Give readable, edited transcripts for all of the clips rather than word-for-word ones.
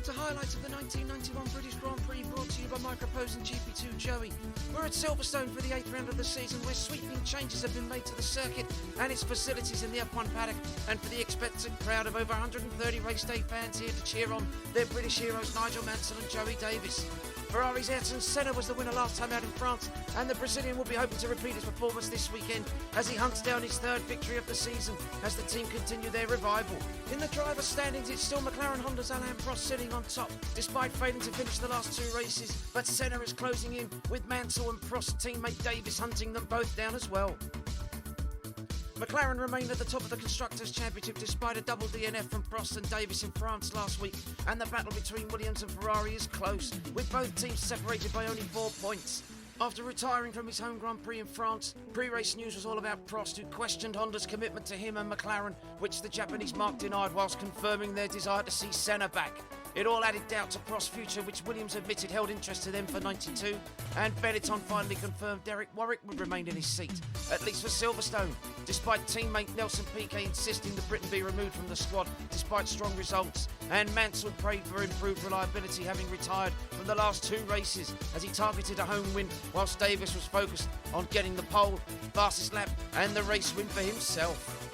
welcome to highlights of the 1991 British Grand Prix, brought to you by Micropose and GP2Joey. We're at Silverstone for the 8th round of the season, where sweeping changes have been made to the circuit and its facilities in the F1 paddock, and for the expectant crowd of over 130 race day fans here to cheer on their British heroes Nigel, Mansell and Joey Davies. Ferrari's Ayrton Senna was the winner last time out in France, and the Brazilian will be hoping to repeat his performance this weekend as he hunts down his third victory of the season as the team continue their revival. In the driver's standings, it's still McLaren-Honda's Alain Prost sitting on top, despite failing to finish the last two races, but Senna is closing in, with Mansell and Prost teammate Davies hunting them both down as well. McLaren remained at the top of the Constructors' Championship despite a double DNF from Prost and Davies in France last week, and the battle between Williams and Ferrari is close, with both teams separated by only 4 points. After retiring from his home Grand Prix in France, pre-race news was all about Prost, who questioned Honda's commitment to him and McLaren, which the Japanese marque denied, whilst confirming their desire to see Senna back. It all added doubt to Prost's future, which Williams admitted held interest to them for 92, and Benetton finally confirmed Warwick would remain in his seat, at least for Silverstone, despite teammate Nelson Piquet insisting that Britain be removed from the squad despite strong results, and Mansell prayed for improved reliability, having retired from the last two races as he targeted a home win, whilst Davies was focused on getting the pole, fastest lap and the race win for himself.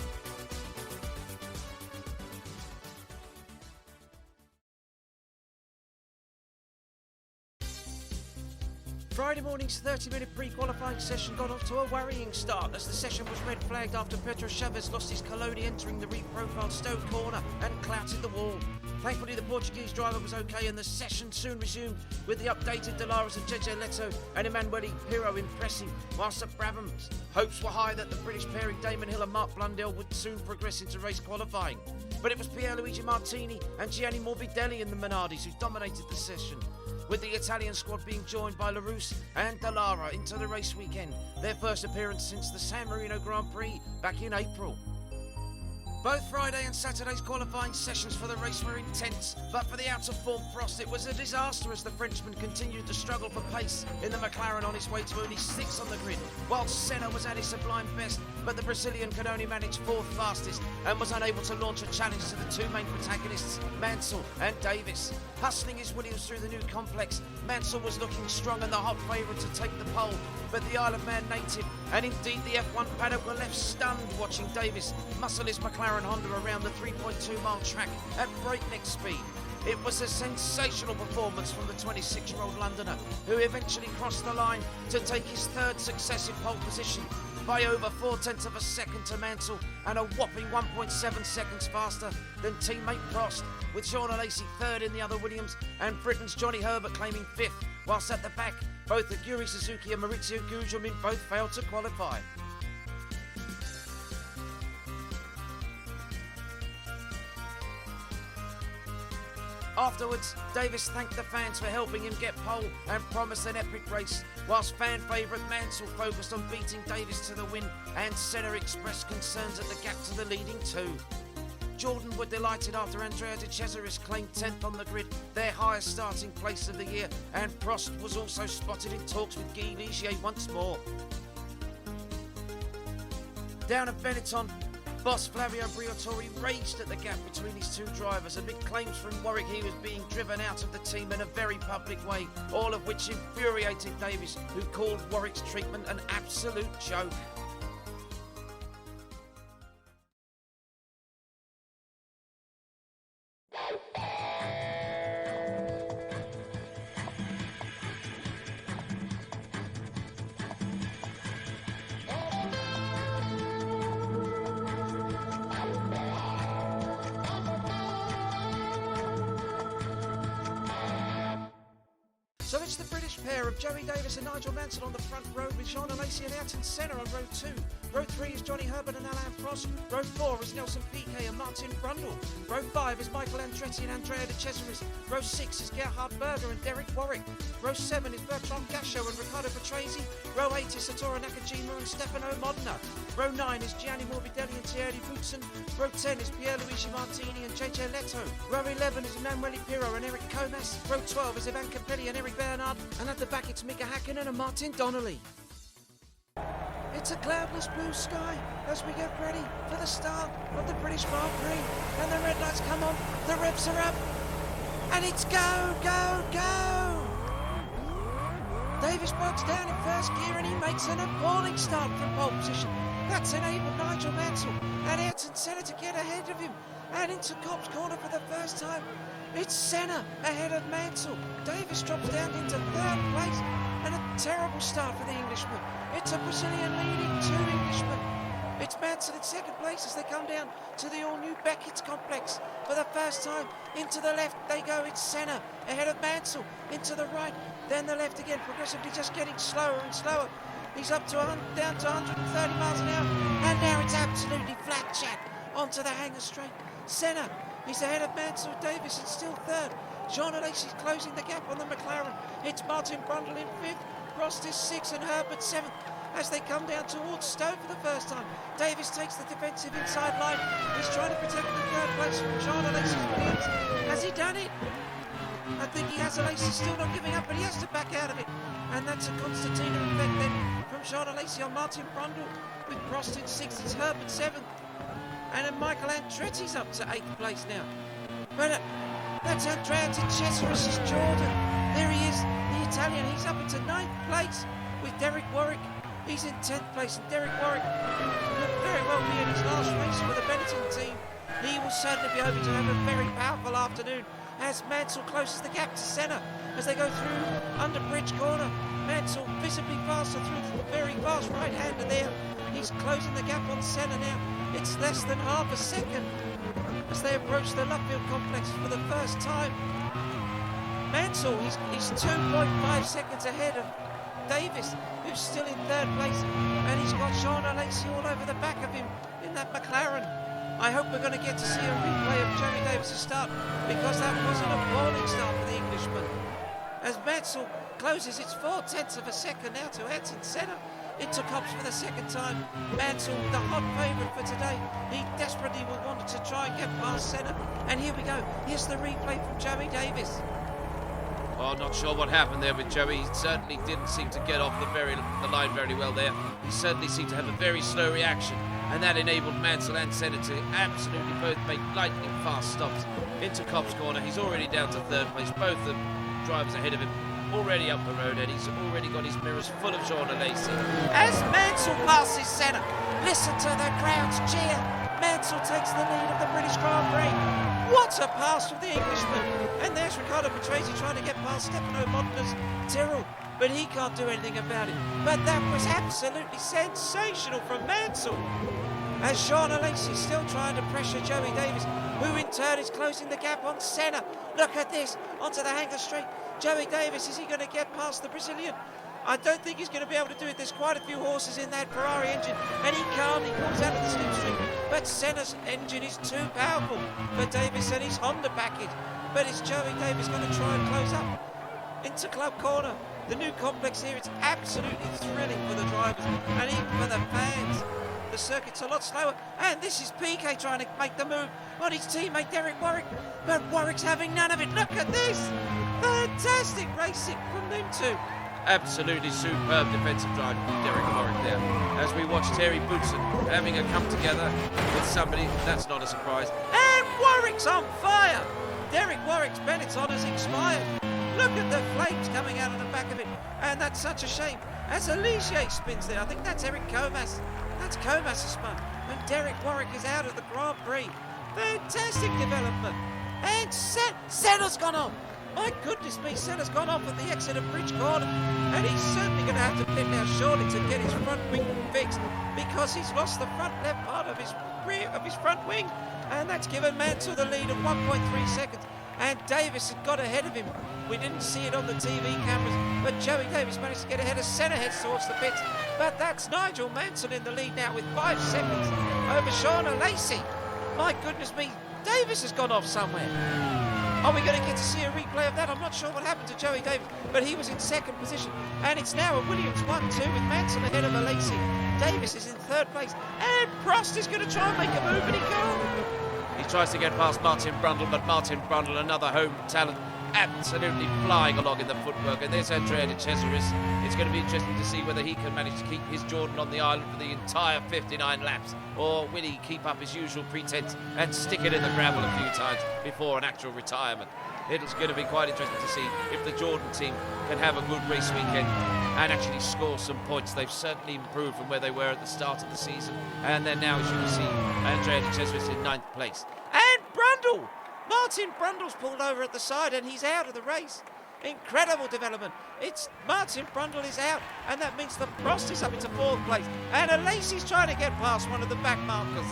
Friday morning's 30-minute pre-qualifying session got off to a worrying start as the session was red flagged after Pedro Chavez lost his Coloni entering the re-profiled Stowe corner and clouted the wall. Thankfully, the Portuguese driver was okay, and the session soon resumed with the updated Delaras of JJ Leto and Emanuele Pirro impressive, whilst at Brabham's hopes were high that the British pairing Damon Hill and Mark Blundell would soon progress into race qualifying. But it was Pierluigi Martini and Gianni Morbidelli in the Minardis who dominated the session, with the Italian squad being joined by Larousse and Dallara into the race weekend, their first appearance since the San Marino Grand Prix back in April. Both Friday and Saturday's qualifying sessions for the race were intense, but for the out-of-form Prost it was a disaster as the Frenchman continued to struggle for pace in the McLaren on his way to only 6th on the grid, whilst Senna was at his sublime best, but the Brazilian could only manage 4th fastest and was unable to launch a challenge to the two main protagonists, Mansell and Davies. Hustling his Williams through the new complex, Mansell was looking strong and the hot favourite to take the pole, but the Isle of Man native and indeed the F1 paddock were left stunned watching Davies muscle his McLaren-Honda around the 3.2-mile track at breakneck speed. It was a sensational performance from the 26-year-old Londoner, who eventually crossed the line to take his third successive pole position by over 0.4 of a second to Mansell and a whopping 1.7 seconds faster than teammate Prost, with Sean Alain third in the other Williams and Britain's Johnny Herbert claiming 5th, whilst at the back both Aguri Suzuki and Maurizio Gugelmin both failed to qualify. Afterwards, Davies thanked the fans for helping him get pole and promised an epic race, whilst fan favourite Mansell focused on beating Davies to the win, and Senna expressed concerns at the gap to the leading two. Jordan were delighted after Andrea De Cesaris claimed 10th on the grid, their highest starting place of the year, and Prost was also spotted in talks with Guy Ligier once more. Down at Benetton, boss Flavio Briatore raged at the gap between his two drivers amid claims from Warwick he was being driven out of the team in a very public way, all of which infuriated Davies, who called Warwick's treatment an absolute joke. So it's the British pair of Joey Davies and Nigel Mansell on the front row, with Jean Alain and Ayrton Senna on row 2. Row 3 is Johnny Herbert and Alain Prost. Row 4 is Nelson Piquet and Martin Brundle. Row 5 is Michael Andretti and Andrea De Cesaris. Row 6 is Gerhard Berger and Derek Warwick. Row 7 is Bertrand Gachot and Riccardo Patrese. Row 8 is Satoru Nakajima and Stefano Modena. Row 9 is Gianni Morbidelli and Thierry Boutsen. Row 10 is Pierluigi Martini and JJ Leto. Row 11 is Emanuele Pirro and Eric Comas. Row 12 is Ivan Capelli and Eric Bernard. And at the back it's Mika Hakkinen and Martin Donnelly. It's a cloudless blue sky as we get ready for the start of the British Grand Prix. And the red lights come on, the revs are up. And it's go, go, go! Davies breaks down in first gear and he makes an appalling start from pole position. That's enabled Nigel Mansell and Ayrton Senna to get ahead of him. And into Copse corner for the first time. It's Senna ahead of Mansell. Davies drops down into third place. And a terrible start for the Englishman. It's a Brazilian leading two Englishmen. It's Mansell in second place as they come down to the all-new Beckett's complex. For the first time, into the left they go. It's Senna ahead of Mansell. Into the right, then the left again, progressively just getting slower and slower. He's up to down to 130 miles an hour. And now it's absolutely flat chat onto the hanger straight. Senna, he's ahead of Mansell. Davies is still third. Jean Alesi's closing the gap on the McLaren. It's Martin Brundle in fifth. Prost is sixth and Herbert seventh. As they come down towards Stowe for the first time, Davies takes the defensive inside line. He's trying to protect the third place from Jean Alesi's Williams. Has he done it? I think he has. Alesi still not giving up, but he has to back out of it. And that's a Constantina effect then from Jean Alesi on Martin Brundle. With Prost in sixth, it's Herbert seventh. And then Michael Andretti's up to eighth place now. But that's Andrea de Cesaris' Jordan. There he is, the Italian. He's up into ninth place with Derek Warwick. He's in 10th place, and Derek Warwick could very well be in his last race for the Benetton team. He will certainly be hoping to have a very powerful afternoon as Mansell closes the gap to Senna as they go through under Bridge Corner. Mansell visibly faster through the very fast right-hander there. He's closing the gap on Senna now. It's less than half a second as they approach the Luffield complex for the first time. Mansell, he's 2.5 seconds ahead of Davies, who's still in third place, and he's got Jean Alesi all over the back of him in that McLaren. I hope we're going to get to see a replay of Joey Davies' start, because that was an appalling start for the Englishman. As Mansell closes, it's 0.4 of a second now to Ayrton Senna into Copse for the second time. Mansell, the hot favourite for today. He desperately wanted to try and get past Senna. And here we go. Here's the replay from Joey Davies. Well, not sure what happened there with Joey. He certainly didn't seem to get off the line very well there. He certainly seemed to have a very slow reaction, and that enabled Mansell and Senna to absolutely both make lightning fast stops into Copse corner. He's already down to third place. Both the drivers ahead of him already up the road, and he's already got his mirrors full of Jean Alesi. As Mansell passes Senna, listen to the crowd's cheer. Mansell takes the lead of the British Grand Prix. What a pass from the Englishman. And there's Riccardo Patrese trying to get past Stefano Modena Tyrrell, but he can't do anything about it. But that was absolutely sensational from Mansell. As Jean Alesi is still trying to pressure Joey Davies, who in turn is closing the gap on Senna. Look at this, onto the hanger straight. Joey Davies, is he going to get past the Brazilian? I don't think he's going to be able to do it. There's quite a few horses in that Ferrari engine, and he can't. He pulls out of the slipstream. But Senna's engine is too powerful for Davies and his Honda package. But it's Joey Davies going to try and close up into Club Corner. The new complex here, it's absolutely thrilling for the drivers and even for the fans. The circuit's a lot slower, and this is PK trying to make the move on his teammate Derek Warwick, but Warwick's having none of it. Look at this! Fantastic racing from them two. Absolutely superb defensive drive from Derek Warwick there. As we watch Terry Bootson having a come together with somebody, that's not a surprise. And Warwick's on fire! Derek Warwick's Benetton has expired. Look at the flames coming out of the back of it, and that's such a shame. As Aligier spins there, I think that's Eric Comas. That's Comas' spun, and Derek Warwick is out of the Grand Prix. Fantastic development. And Senna's gone off. My goodness me, Senna's gone off at the exit of Bridge Corner, and he's certainly going to have to pit now surely to get his front wing fixed, because he's lost the front left part of his rear of his front wing, and that's given Mansell the lead of 1.3 seconds. And Davies had got ahead of him. We didn't see it on the TV cameras, but Joey Davies managed to get ahead as Senna heads towards the pits. But that's Nigel Mansell in the lead now with 5 seconds over Jean Alesi. My goodness me, Davies has gone off somewhere. Are we going to get to see a replay of that? I'm not sure what happened to Joey Davies, but he was in second position. And it's now a Williams 1-2 with Mansell ahead of Alesi. Davies is in third place, and Prost is going to try and make a move, and he can't. He tries to get past Martin Brundle, but Martin Brundle, another home talent, absolutely flying along in the footwork. And there's Andrea de Cesaris. It's going to be interesting to see whether he can manage to keep his Jordan on the island for the entire 59 laps, or will he keep up his usual pretense and stick it in the gravel a few times before an actual retirement. It's going to be quite interesting to see if the Jordan team can have a good race weekend and actually score some points. They've certainly improved from where they were at the start of the season. And then now, as you can see, Andrea De Cesaris in 9th place. And Brundle! Martin Brundle's pulled over at the side and he's out of the race. Incredible development. It's Martin Brundle is out, and that means that Prost is up into 4th place. And Alain's trying to get past one of the back markers.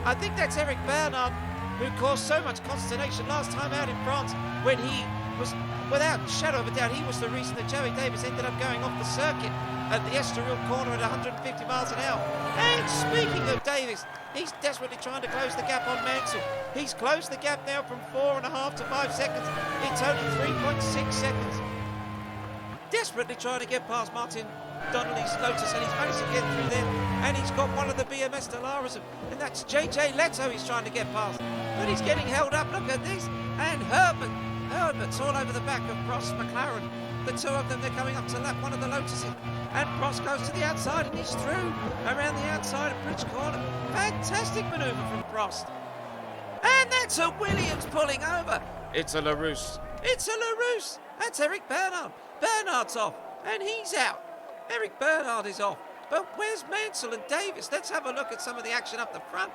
I think that's Eric Bernard, who caused so much consternation last time out in France when he was, without a shadow of a doubt, he was the reason that Joey Davies ended up going off the circuit at the Estoril corner at 150 miles an hour. And speaking of Davies, he's desperately trying to close the gap on Mansell. He's closed the gap now from 4.5 to 5 seconds. It's only 3.6 seconds. Desperately trying to get past Martin Donnelly's Lotus, and he's managed to get through there, and he's got one of the BMS Delaras, and that's JJ Leto he's trying to get past, but he's getting held up. Look at this, and Herbert's all over the back of Prost McLaren. The two of them, they're coming up to lap one of the Lotuses, and Prost goes to the outside and he's through around the outside of Bridge Corner. Fantastic manoeuvre from Prost, and that's a Williams pulling over. It's a LaRousse. It's a LaRousse. That's Eric Bernard. Bernard's off, and he's out. Eric Bernard is off. But where's Mansell and Davies? Let's have a look at some of the action up the front.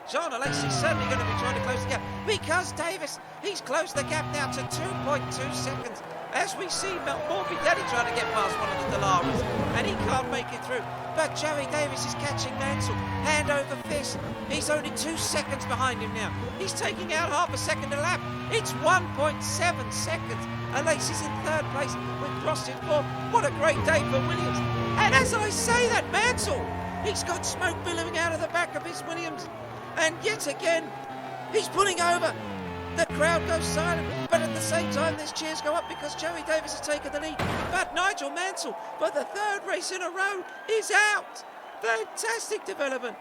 Jean Alesi's certainly going to be trying to close the gap, because Davies, he's closed the gap now to 2.2 seconds. As we see Morbidelli trying to get past one of the Delaras, and he can't make it through. But Joey Davies is catching Mansell, hand over fist. He's only 2 seconds behind him now. He's taking out half a second a lap. It's 1.7 seconds. Alain is in 3rd place with Prost in 4th. What a great day for Williams. And as I say that, Mansell, he's got smoke billowing out of the back of his Williams. And yet again, he's pulling over. The crowd goes silent, but at the same time, there's cheers go up because Joey Davies has taken the lead. But Nigel Mansell, for the 3rd race in a row, is out. Fantastic development.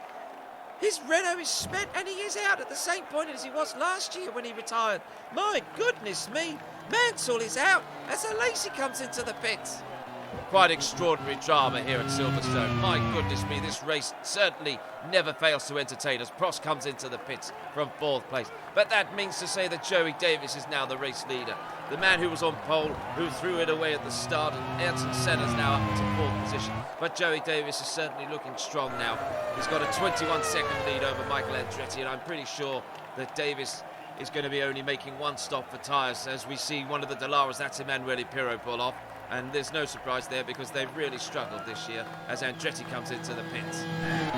His Renault is spent, and he is out at the same point as he was last year when he retired. My goodness me, Mansell is out as Alain comes into the pits. Quite extraordinary drama here at Silverstone. My goodness me, this race certainly never fails to entertain us. Prost comes into the pits from 4th place. But that means to say that Joey Davies is now the race leader. The man who was on pole, who threw it away at the start, and Ayrton Senna's now up into 4th position. But Joey Davies is certainly looking strong now. He's got a 21-second lead over Michael Andretti, and I'm pretty sure that Davies is going to be only making one stop for tyres, as we see one of the Delaras, that's Emanuele Pirro, pull off. And there's no surprise there, because they've really struggled this year as Andretti comes into the pits.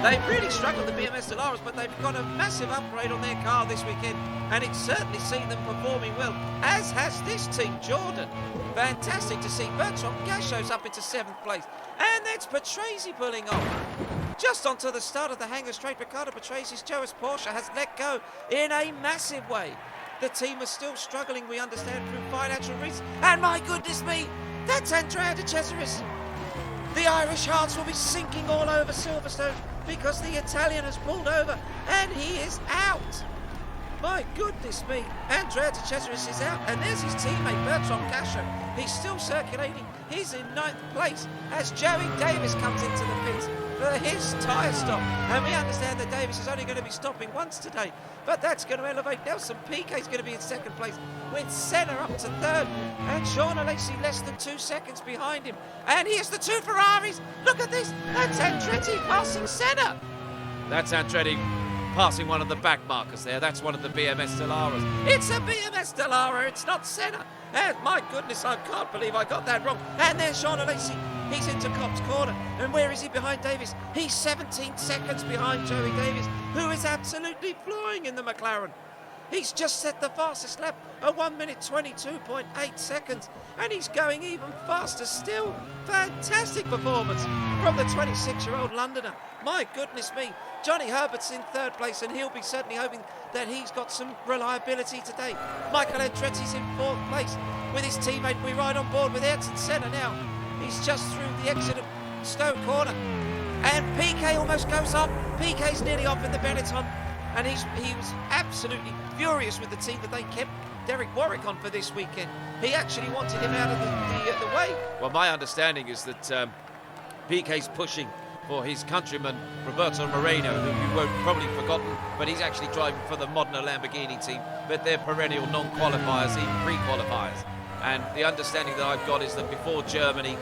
They've really struggled, the BMS Delaras, but they've got a massive upgrade on their car this weekend, and it's certainly seen them performing well, as has this team, Jordan. Fantastic to see Bertrand Gachot's up into 7th place, and that's Patrese pulling off. Just onto the start of the hangar straight, Riccardo Patrese's Joas Porsche has let go in a massive way. The team is still struggling, we understand, through financial reasons, and my goodness me, that's Andrea De Cesaris. The Irish hearts will be sinking all over Silverstone because the Italian has pulled over and he is out. My goodness me, Andrea De Cesaris is out, and there's his teammate Bertrand Gachot. He's still circulating. He's in 9th place as Joey Davies comes into the pits for his tyre stop. And we understand that Davies is only going to be stopping once today, but that's going to elevate Nelson. Piquet's going to be in 2nd place with Senna up to 3rd, and Jean Alesi less than 2 seconds behind him. And here's the 2 Ferraris. Look at this. That's Andretti passing Senna. That's Andretti passing one of the back markers there. That's one of the BMS Delaras. It's a BMS Delara, it's not Senna. And my goodness, I can't believe I got that wrong. And there's Jean Alesi. He's into Cops Corner. And where is he behind Davies? He's 17 seconds behind Joey Davies, who is absolutely flying in the McLaren. He's just set the fastest lap at 1 minute 22.8 seconds. And he's going even faster still. Fantastic performance from the 26-year-old Londoner. My goodness me. Johnny Herbert's in 3rd place, and he'll be certainly hoping that he's got some reliability today. Michael Andretti's in 4th place with his teammate. We ride on board with Ayrton Senna now. He's just through the exit of Stowe Corner. And Piquet almost goes up. Piquet's nearly off in the Benetton. And he was absolutely furious with the team that they kept Derek Warwick on for this weekend. He actually wanted him out of the way. Well, my understanding is that Piquet's pushing for his countryman Roberto Moreno, who you won't probably forgotten, but he's actually driving for the Modena Lamborghini team, but they're perennial non-qualifiers, even pre-qualifiers. And the understanding that I've got is that before Germany,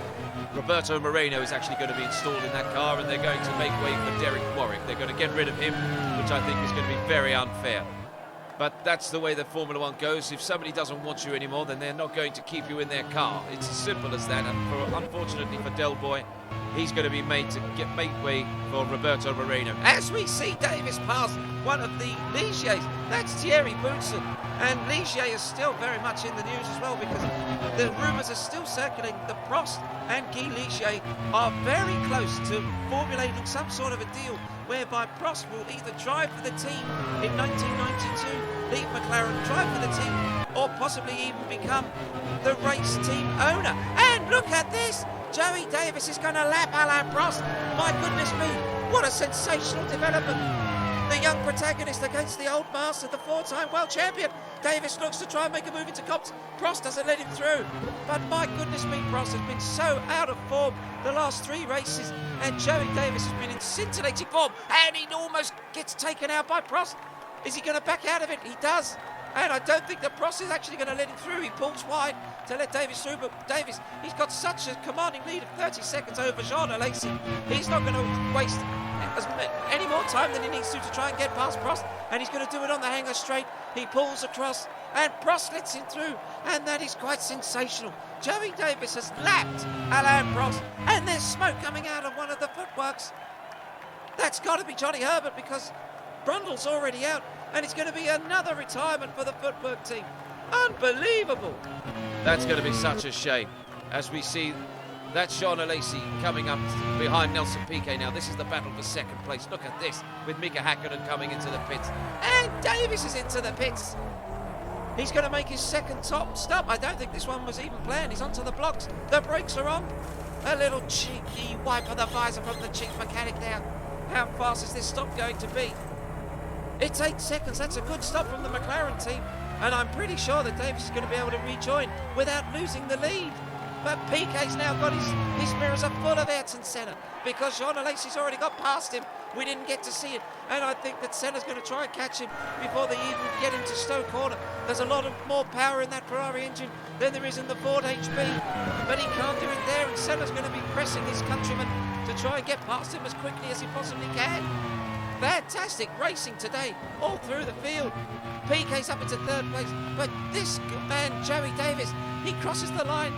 Roberto Moreno is actually going to be installed in that car, and they're going to make way for Derek Warwick. They're going to get rid of him, which I think is going to be very unfair. But that's the way that Formula One goes. If somebody doesn't want you anymore, then they're not going to keep you in their car. It's as simple as that. And unfortunately for Del Boy, he's going to be made to make way for Roberto Moreno. As we see Davies pass one of the Ligiers, that's Thierry Boutsen. And Ligier is still very much in the news as well, because the rumours are still circulating that Prost and Guy Ligier are very close to formulating some sort of a deal whereby Prost will either drive for the team in 1992, leave McLaren, drive for the team, or possibly even become the race team owner. And look at this! Joey Davies is going to lap Alain Prost. My goodness me, what a sensational development. The young protagonist against the old master, the four-time world champion. Davies looks to try and make a move into Copse. Prost doesn't let him through. But my goodness me, Prost has been so out of form the last three races. And Joey Davies has been in scintillating form. And he almost gets taken out by Prost. Is he going to back out of it? He does. And I don't think that Prost is actually going to let him through. He pulls wide to let Davies through, but Davies, he's got such a commanding lead of 30 seconds over Jean Alain. He's not going to waste any more time than he needs to try and get past Prost, and he's going to do it on the hanger straight. He pulls across, and Prost lets him through, and that is quite sensational. Joey Davies has lapped Alain Prost, and there's smoke coming out of one of the footworks. That's got to be Johnny Herbert, because Brundle's already out, and it's going to be another retirement for the footwork team. Unbelievable. That's going to be such a shame, as we see that's Jean Alain coming up behind Nelson Piquet now. This is the battle for second place. Look at this, with Mika Hakkinen coming into the pits. And Davies is into the pits. He's going to make his second top stop. I don't think this one was even planned. He's onto the blocks. The brakes are on. A little cheeky wipe of the visor from the chief mechanic there. How fast is this stop going to be? It's 8 seconds. That's a good stop from the McLaren team. And I'm pretty sure that Davies is going to be able to rejoin without losing the lead. But Piquet's now got his mirrors are full of Ayrton Senna, because Jean Alain's already got past him. We didn't get to see it, and I think that Senna's going to try and catch him before they even get into Stowe Corner. There's a lot of more power in that Ferrari engine than there is in the Ford HB, but he can't do it there, and Senna's going to be pressing his countryman to try and get past him as quickly as he possibly can. Fantastic racing today, all through the field. Piquet's up into third place, but this man, Joey Davies, he crosses the line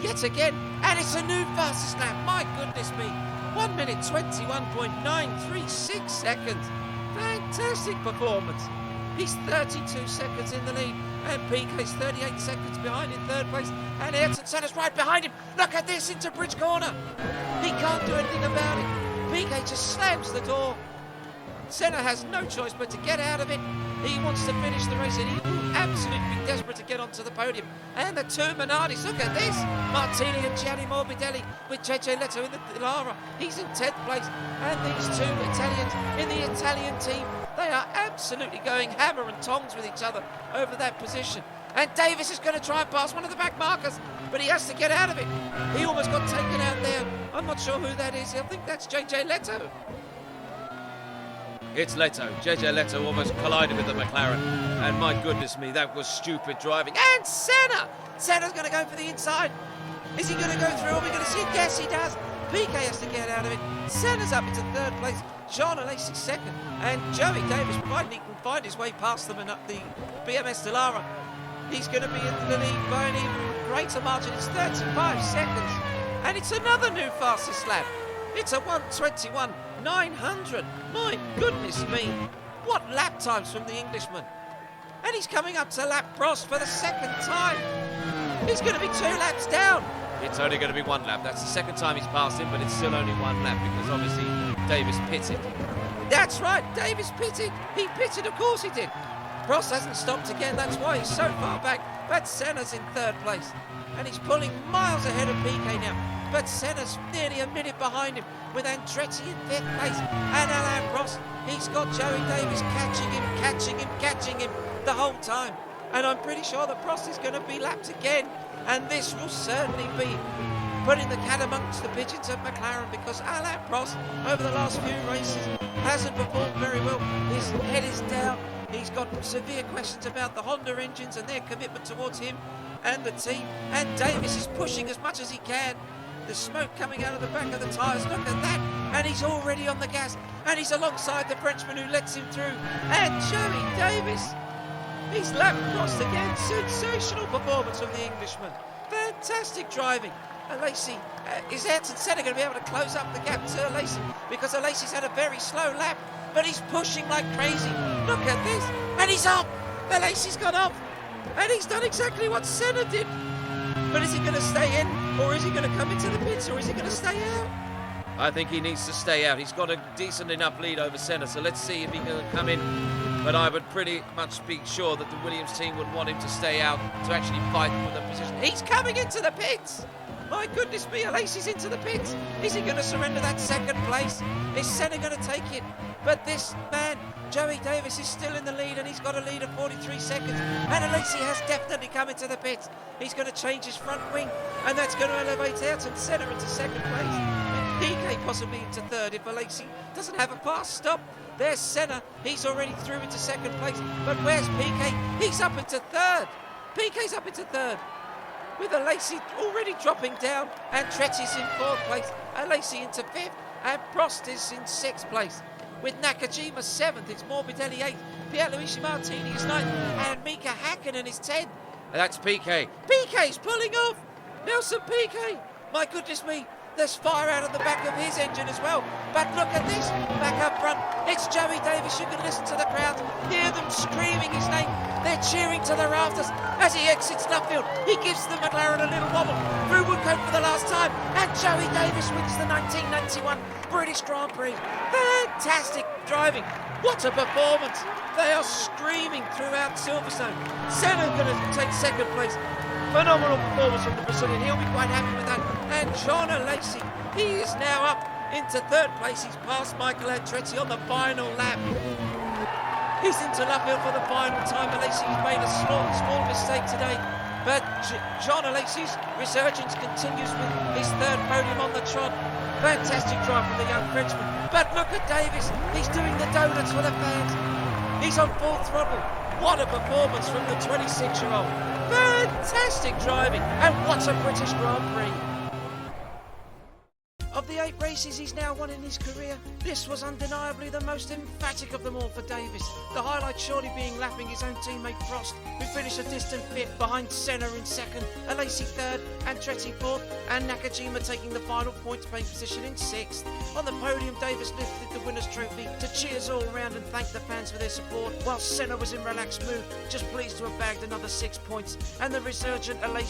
yet again, and it's a new fastest lap. My goodness me, 1 minute 21.936 seconds. Fantastic performance. He's 32 seconds in the lead, and Piquet's 38 seconds behind in third place, and Ayrton Senna's right behind him. Look at this, into Bridge Corner. He can't do anything about it. Piquet just slams the door. Senna has no choice but to get out of it. He wants to finish the race, and he will absolutely be desperate to get onto the podium. And the two Minardis, look at this. Martini and Gianni Morbidelli with JJ Leto in the Lara. He's in 10th place. And these two Italians in the Italian team, they are absolutely going hammer and tongs with each other over that position. And Davies is going to try and pass one of the back markers, but he has to get out of it. He almost got taken out there. I'm not sure who that is. I think that's JJ Leto. It's Leto. JJ Leto almost collided with the McLaren. And my goodness me, that was stupid driving. And Senna! Senna's going to go for the inside. Is he going to go through? Are we going to see it? Yes, he does. Piquet has to get out of it. Senna's up into third place. Jean Alain second. And Joey Davies, provided he can find his way past them and up the BMS Dallara, he's going to be in the lead by an even greater margin. It's 35 seconds. And it's another new fastest lap. It's a 1:21.900. My goodness me. What lap times from the Englishman. And he's coming up to lap Prost for the second time. He's going to be 2 laps down. It's only going to be 1 lap. That's the second time he's passed him, but it's still only 1 lap because obviously Davies pitted. That's right, Davies pitted. He pitted, of course he did. Prost hasn't stopped again. That's why he's so far back. But Senna's in third place. And he's pulling miles ahead of Piquet now. But Senna's nearly a minute behind him with Andretti in 5th place. And Alain Prost, he's got Joey Davies catching him the whole time. And I'm pretty sure that Prost is going to be lapped again. And this will certainly be putting the cat amongst the pigeons at McLaren, because Alain Prost, over the last few races, hasn't performed very well. His head is down. He's got severe questions about the Honda engines and their commitment towards him and the team. And Davies is pushing as much as he can. The smoke coming out of the back of the tyres. Look at that. And he's already on the gas. And he's alongside the Frenchman who lets him through. And Joey Davies. He's lapped Prost again. Sensational performance from the Englishman. Fantastic driving. Alain, is Ayrton Senna going to be able to close up the gap to Alain? Because Alain's had a very slow lap, but he's pushing like crazy. Look at this. And he's up. Alain's gone up. And he's done exactly what Senna did. But is he going to stay in, or is he going to come into the pits, or is he going to stay out? I think he needs to stay out. He's got a decent enough lead over Senna, so let's see if he can come in. But I would pretty much be sure that the Williams team would want him to stay out to actually fight for the position. He's coming into the pits! My goodness me, Alain's into the pits. Is he going to surrender that second place? Is Senna going to take it? But this man, Joey Davies, is still in the lead, and he's got a lead of 43 seconds. And Alain has definitely come into the pits. He's going to change his front wing, and that's going to elevate Ayrton Senna into second place. And PK possibly into third if Alain doesn't have a fast stop. There's Senna. He's already through into second place. But where's PK? He's up into third. PK's up into third, with Alain already dropping down, and Tretti's in fourth place, Alain into fifth, and Prost is in sixth place. With Nakajima seventh, it's Morbidelli eighth, Pierluigi Martini is ninth, and Mika Hakkinen is 10th. That's PK. PK's pulling off! Nelson PK! My goodness me, there's fire out of the back of his engine as well. But look at this, back up front, it's Joey Davies. You can listen to the crowd, hear them screaming his name. They're cheering to the rafters as he exits Luffield. He gives the McLaren a little wobble through Woodcote for the last time, and Joey Davies wins the 1991 British Grand Prix. Fantastic driving. What a performance. They are screaming throughout Silverstone. Senna going to take second place. Phenomenal performance from the Brazilian. He'll be quite happy with that. And John Alain, he is now up into third place. He's passed Michael Andretti on the final lap. He's into Luffield for the final time. Alain's made a small mistake today. But John Alain's resurgence continues with his third podium on the trot. Fantastic drive from the young Frenchman. But look at Davies. He's doing the donuts for the fans. He's on full throttle. What a performance from the 26-year-old. Fantastic driving. And what a British Grand Prix. Of the 8 races he's now won in his career, this was undeniably the most emphatic of them all for Davies. The highlight surely being lapping his own teammate Prost, who finished a distant 5th behind Senna in 2nd, Alain 3rd, Andretti 4th, and Nakajima taking the final points-paying position in 6th. On the podium, Davies lifted the winner's trophy to cheers all around and thank the fans for their support, while Senna was in relaxed mood, just pleased to have bagged another 6 points, and the resurgent Alain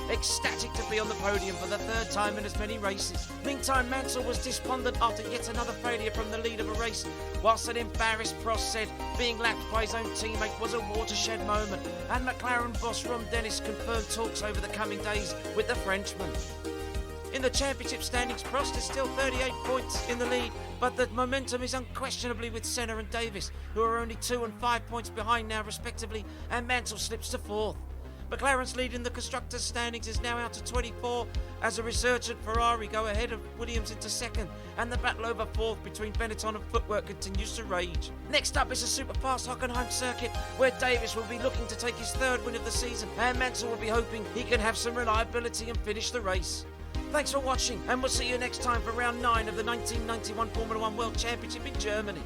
ecstatic to be on the podium for the 3rd time in as many races. Meantime, Mansell was despondent after yet another failure from the lead of a race, whilst an embarrassed Prost said being lapped by his own teammate was a watershed moment, and McLaren boss Ron Dennis confirmed talks over the coming days with the Frenchman. In the championship standings, Prost is still 38 points in the lead, but the momentum is unquestionably with Senna and Davies, who are only 2 and 5 points behind now respectively, and Mansell slips to 4th. McLaren's lead in the constructors' standings is now out to 24 as a resurgent Ferrari go ahead of Williams into 2nd, and the battle over 4th between Benetton and Footwork continues to rage. Next up is a super fast Hockenheim circuit where Davies will be looking to take his 3rd win of the season, and Mansell will be hoping he can have some reliability and finish the race. Thanks for watching, and we'll see you next time for round 9 of the 1991 Formula 1 World Championship in Germany.